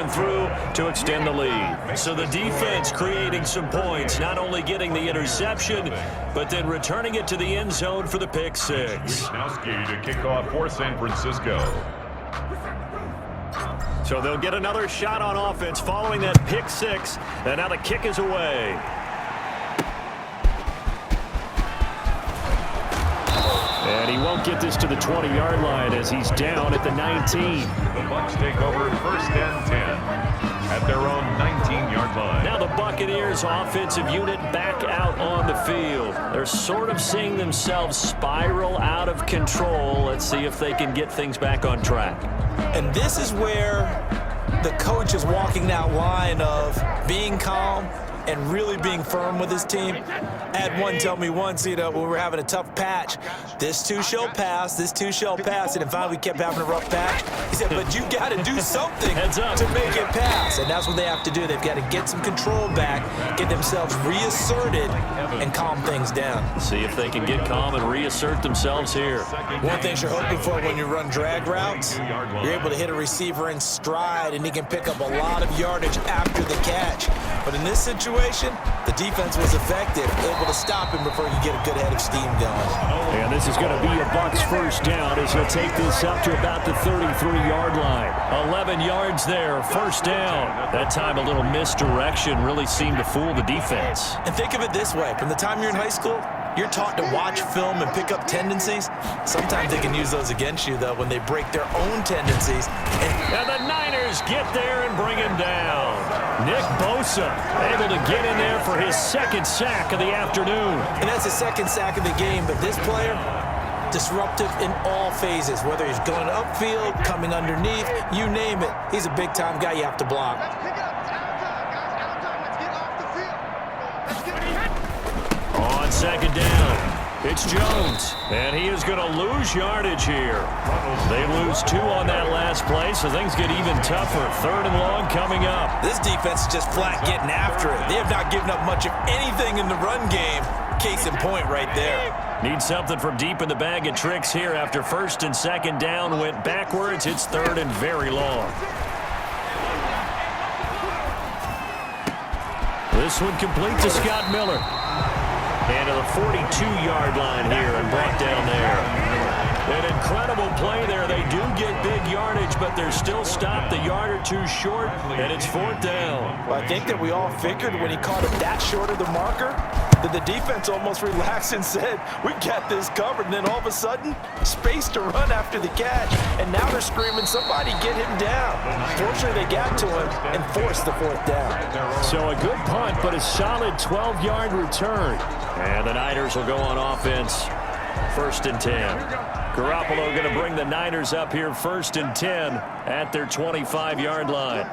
through to extend the lead. So the defense creating some points, not only getting the interception, but then returning it to the end zone for the pick six. To kick off for San Francisco. So they'll get another shot on offense following that pick six, and now the kick is away. And he won't get this to the 20-yard line as he's down at the 19. The Bucs take over first and 10 at their own 19-yard line. Now the Buccaneers offensive unit back out on the field. They're sort of seeing themselves spiral out of control. Let's see if they can get things back on track. And this is where the coach is walking that line of being calm and really being firm with his team. I had one tell me once, when we were having a tough patch, this too shall pass, this too shall pass, and finally we kept having a rough patch. He said, but you got to do something to make it pass, and that's what they have to do. They've got to get some control back, get themselves reasserted, and calm things down. See if they can get calm and reassert themselves here. One thing you're hoping for when you run drag routes, you're able to hit a receiver in stride, and he can pick up a lot of yardage after the catch. But in this situation, the defense was effective, able to stop him before you get a good head of steam going. And this is going to be a Bucs first down as he'll take this up to about the 33-yard line. 11 yards there, first down. That time a little misdirection really seemed to fool the defense. And think of it this way. From the time you're in high school, you're taught to watch film and pick up tendencies. Sometimes they can use those against you, though, when they break their own tendencies. And the Niners get there and bring him down. Nick Bosa able to get in there for his second sack of the afternoon. And that's the second sack of the game, but this player, disruptive in all phases, whether he's going upfield, coming underneath, you name it. He's a big-time guy you have to block. On second down, it's Jones, and he is going to lose yardage here. They lose 2 on that last play, so things get even tougher. Third and long coming up. This defense is just flat getting after it. They have not given up much of anything in the run game. Case in point right there. Need something from deep in the bag of tricks here after first and second down went backwards. It's third and very long. This one complete to Scott Miller. And to the 42-yard line here and brought down there. An incredible play there. They do get big yardage, but they're still stopped a yard or two short, and it's fourth down. Well, I think that we all figured when he caught it that short of the marker that the defense almost relaxed and said, we got this covered. And then all of a sudden, space to run after the catch. And now they're screaming, somebody get him down. Fortunately, they got to him and forced the fourth down. So a good punt, but a solid 12-yard return. And the Niners will go on offense, first and 10. Garoppolo going to bring the Niners up here first and 10 at their 25-yard line.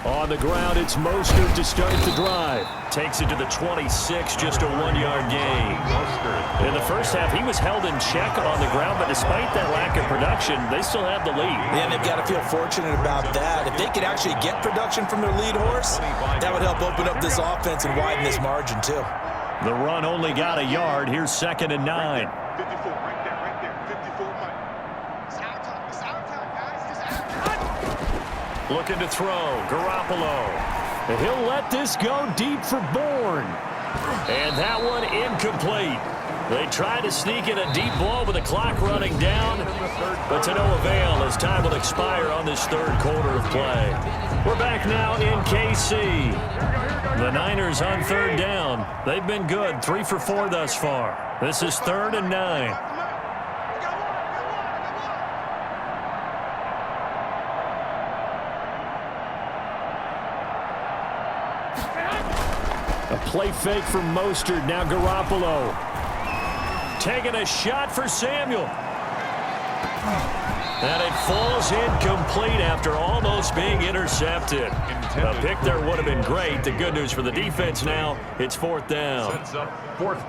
On the ground, it's Mostert to start the drive. Takes it to the 26, just a 1-yard gain. In the first half, he was held in check on the ground, but despite that lack of production, they still have the lead. Yeah, and they've got to feel fortunate about that. If they could actually get production from their lead horse, that would help open up this offense and widen this margin, too. The run only got a yard. Here's second and 9. Looking to throw, Garoppolo. And he'll let this go deep for Bourne. And that one incomplete. They tried to sneak in a deep ball with the clock running down, but to no avail as time will expire on this third quarter of play. We're back now in KC. The Niners on third down. They've been good, 3 for 4 thus far. This is third and 9. A play fake from Mostert. Now Garoppolo. Taking a shot for Samuel. And it falls incomplete after almost being intercepted. A pick there would have been great. The good news for the defense now, it's fourth down.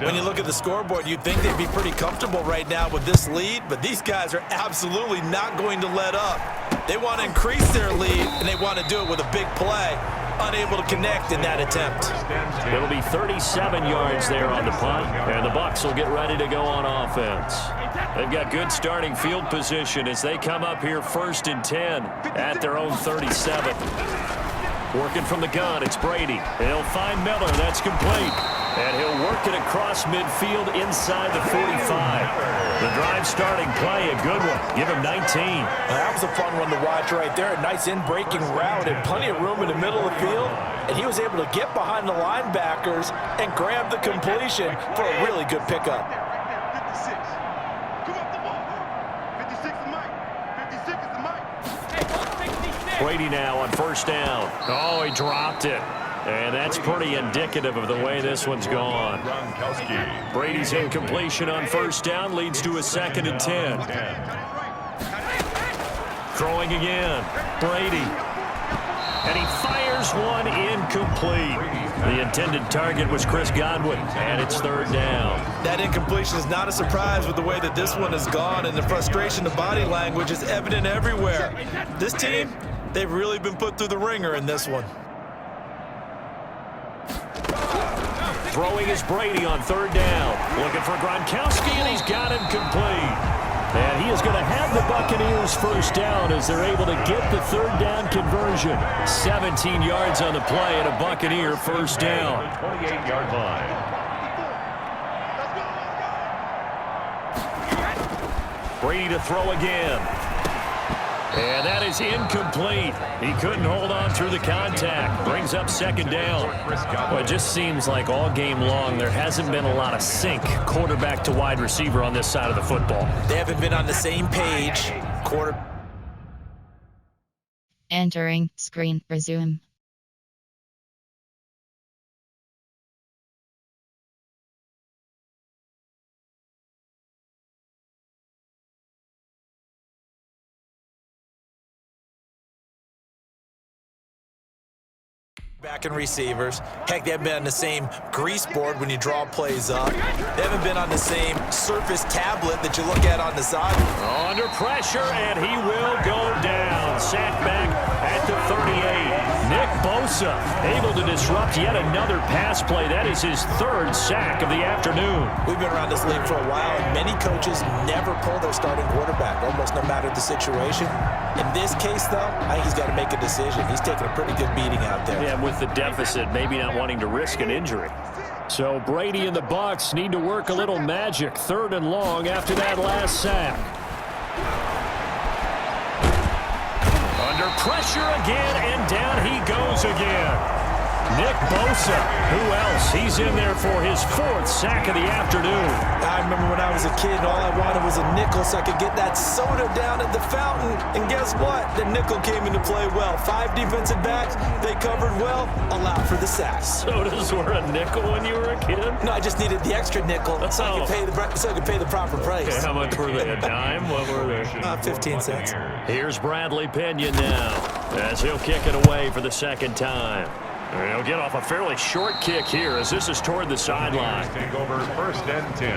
When you look at the scoreboard, you'd think they'd be pretty comfortable right now with this lead, but these guys are absolutely not going to let up. They want to increase their lead, and they want to do it with a big play. unable to connect in that attempt. It'll be 37 yards there on the punt, and the Bucs will get ready to go on offense. They've got good starting field position as they come up here 1st and 10 at their own 37. Working from the gun, it's Brady. He'll find Miller. That's complete. And he'll work it across midfield inside the 45. The drive starting play, a good one. Give him 19. That was a fun one to watch right there. A nice in-breaking route and plenty of room in the middle of the field. And he was able to get behind the linebackers and grab the completion for a really good pickup. 56. Come up the ball. 56 is Mike. 56 is Mike. Brady now on 1st down. Oh, he dropped it. And that's pretty indicative of the way this one's gone. Brady's incompletion on 1st down leads to a 2nd and 10. Throwing again. Brady. And he fires one incomplete. The intended target was Chris Godwin, and it's 3rd down. That incompletion is not a surprise with the way that this one has gone, and the frustration of body language is evident everywhere. This team, they've really been put through the ringer in this one. Throwing is Brady on 3rd down. Looking for Gronkowski, and he's got him complete. And he is going to have the Buccaneers 1st down as they're able to get the 3rd down conversion. 17 yards on the play and a Buccaneer 1st down. 28-yard line. Brady to throw again. And that is incomplete. He couldn't hold on through the contact. Brings up 2nd down. Well, it just seems like all game long there hasn't been a lot of sync quarterback to wide receiver on this side of the football. They haven't been on the same page. Entering screen, resume. Back in receivers. Heck, they haven't been on the same grease board when you draw plays up. They haven't been on the same surface tablet that you look at on the side. Under pressure, and he will go down. Sacked back at the 38. Nick Bosa able to disrupt yet another pass play. That is his 3rd sack of the afternoon. We've been around this league for a while, and many coaches never pull their starting quarterback, almost no matter the situation. In this case, though, I think he's got to make a decision. He's taking a pretty good beating out there. Yeah, with the deficit, maybe not wanting to risk an injury. So Brady and the Bucs need to work a little magic. 3rd and long after that last sack. Under pressure again, and down he goes again. Nick Bosa, who else? He's in there for his 4th sack of the afternoon. I remember when I was a kid, all I wanted was a nickel so I could get that soda down at the fountain. And guess what? The nickel came into play well. 5 defensive backs, they covered well, allowed for the sacks. Sodas were a nickel when you were a kid? No, I just needed the extra nickel so I could pay the proper price. Okay, how much were they? A dime? What were they? 15 cents. Here's Bradley Pinion now as he'll kick it away for the 2nd time. And he'll get off a fairly short kick here as this is toward the sideline. Take over 1st and 10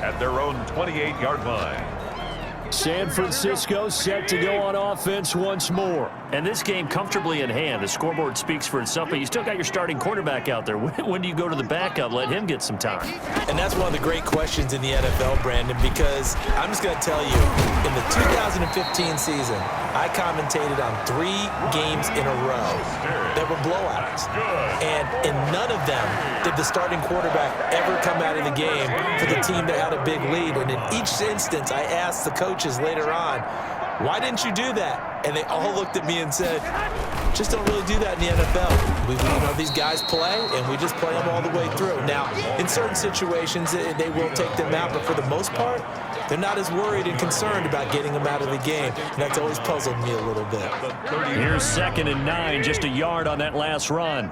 at their own 28-yard line. San Francisco set to go on offense once more. And this game comfortably in hand. The scoreboard speaks for itself, but you still got your starting quarterback out there. When do you go to the backup? Let him get some time. And that's one of the great questions in the NFL, Brandon, because I'm just going to tell you, in the 2015 season, I commentated on 3 games in a row that were blowouts. And in none of them did the starting quarterback ever come out of the game for the team that had a big lead. And in each instance, I asked the coaches later on, why didn't you do that? And they all looked at me and said, just don't really do that in the NFL. These guys play, and we just play them all the way through. Now, in certain situations, they will take them out, but for the most part, they're not as worried and concerned about getting them out of the game. And that's always puzzled me a little bit. Here's 2nd and 9, just a yard on that last run.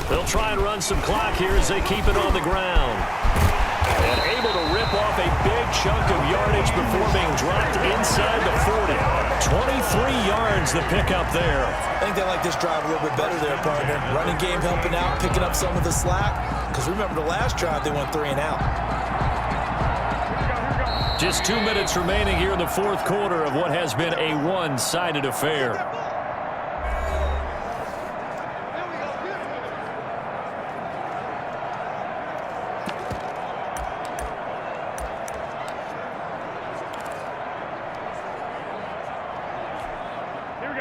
They'll try and run some clock here as they keep it on the ground. And able to rip off a big chunk of yardage before being dropped inside the 40. 23 yards the pickup there. I think they like this drive a little bit better there, partner. Running game helping out, picking up some of the slack. Because remember the last drive, they went 3 and out. Just 2 minutes remaining here in the fourth quarter of what has been a one-sided affair.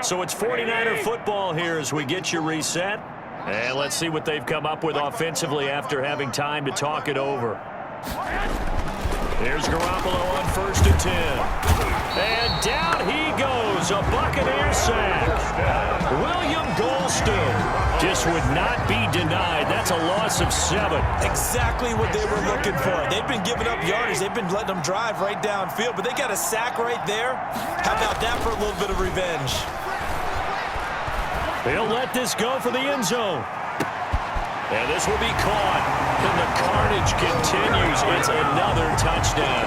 So it's 49er football here as we get you reset. And let's see what they've come up with offensively after having time to talk it over. Here's Garoppolo on 1st and 10. And down he goes, a Buccaneer sack. William Golston just would not be denied. That's a loss of 7. Exactly what they were looking for. They've been giving up yardage. They've been letting them drive right downfield, but they got a sack right there. How about that for a little bit of revenge? He'll let this go for the end zone. And this will be caught. And the carnage continues. It's another touchdown.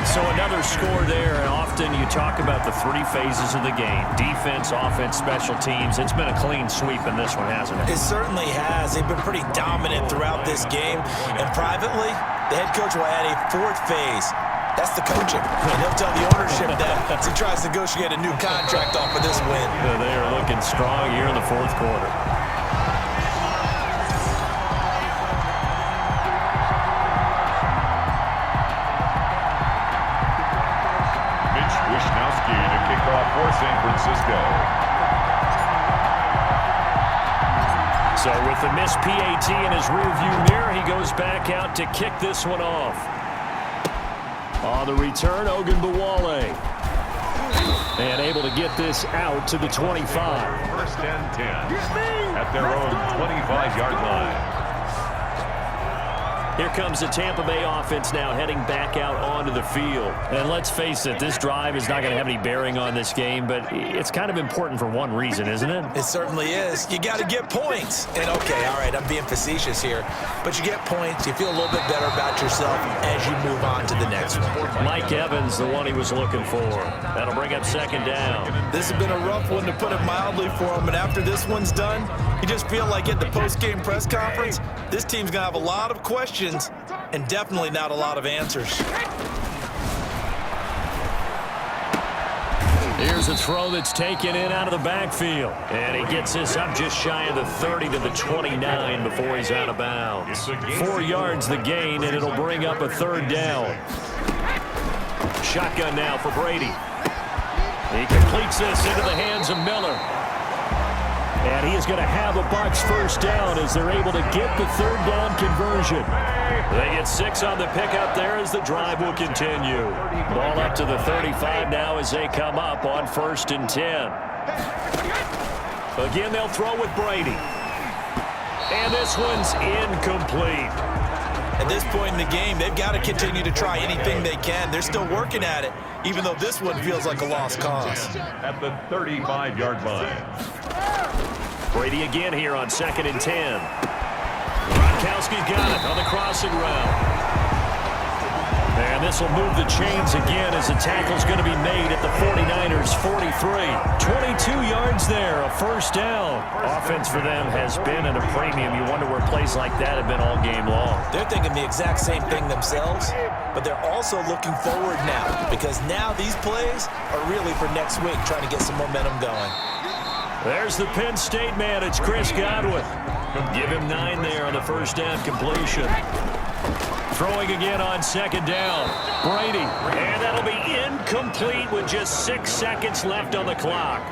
So another score there. And often you talk about the 3 phases of the game. Defense, offense, special teams. It's been a clean sweep in this one, hasn't it? It certainly has. They've been pretty dominant throughout this game. And privately, the head coach will add a 4th phase. That's the coaching. And he'll tell the ownership that as he tries to negotiate a new contract off of this win. Yeah, they are looking strong here in the fourth quarter. Mitch Wishnowski to kick off for San Francisco. So with the missed PAT in his rearview mirror, he goes back out to kick this one off. On the return, Ogunbowale. And able to get this out to the 25. 1st and 10 at their own 25-yard line. Here comes the Tampa Bay offense now heading back out onto the field. And let's face it, this drive is not going to have any bearing on this game, but it's kind of important for one reason, isn't it? It certainly is. You got to get points. And, okay, all right, I'm being facetious here, but you get points, you feel a little bit better about yourself as you move on to the next one. Mike Evans, the one he was looking for. That'll bring up 2nd down. This has been a rough one, to put it mildly, for him, and after this one's done, you just feel like at the post-game press conference, this team's going to have a lot of questions and definitely not a lot of answers. Here's a throw that's taken in out of the backfield. And he gets this up just shy of the 30 to the 29 before he's out of bounds. 4 yards the gain, and it'll bring up a 3rd down. Shotgun now for Brady. He completes this into the hands of Miller. And he is going to have a Bucs 1st down as they're able to get the 3rd down conversion. They get 6 on the pickup there as the drive will continue. Ball up to the 35 now as they come up on 1st and 10. Again, they'll throw with Brady. And this one's incomplete. At this point in the game, they've got to continue to try anything they can. They're still working at it, even though this one feels like a lost cause. At the 35-yard line. Brady again here on 2nd and 10. Gronkowski's got it on the crossing route. And this will move the chains again as the tackle's going to be made at the 49ers 43. 22 yards there, a 1st down. Offense for them has been at a premium. You wonder where plays like that have been all game long. They're thinking the exact same thing themselves, but they're also looking forward now, because now these plays are really for next week, trying to get some momentum going. There's the Penn State man. It's Chris Godwin. Give him 9 there on the 1st down completion. Throwing again on 2nd down. Brady. And that'll be incomplete with just 6 seconds left on the clock.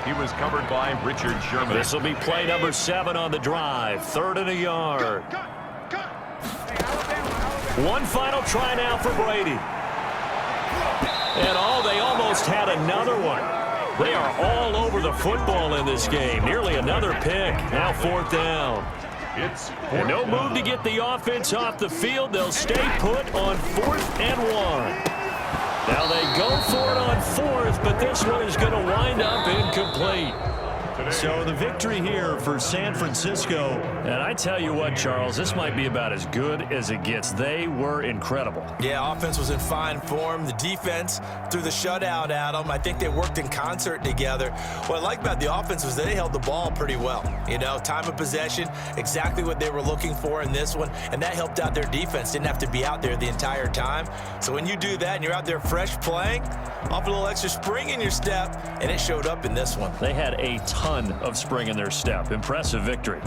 He was covered by Richard Sherman. This will be play number 7 on the drive. 3rd and a yard. One final try now for Brady. And they almost had another one. They are all over the football in this game. Nearly another pick. Now 4th down. And no move to get the offense off the field. They'll stay put on 4th and 1. Now they go for it on 4th, but this one is going to wind up incomplete. So the victory here for San Francisco And I tell you what, Charles, this might be about as good as it gets. They were incredible. Yeah, offense was in fine form. The defense threw the shutout at them. I think they worked in concert together. What I like about the offense was they held the ball pretty well. You know, time of possession, exactly what they were looking for in this one, and that helped out their defense. Didn't have to be out there the entire time. So when you do that and you're out there fresh playing, off a little extra spring in your step, and it showed up in this one. They had a ton of spring in their step. Impressive victory.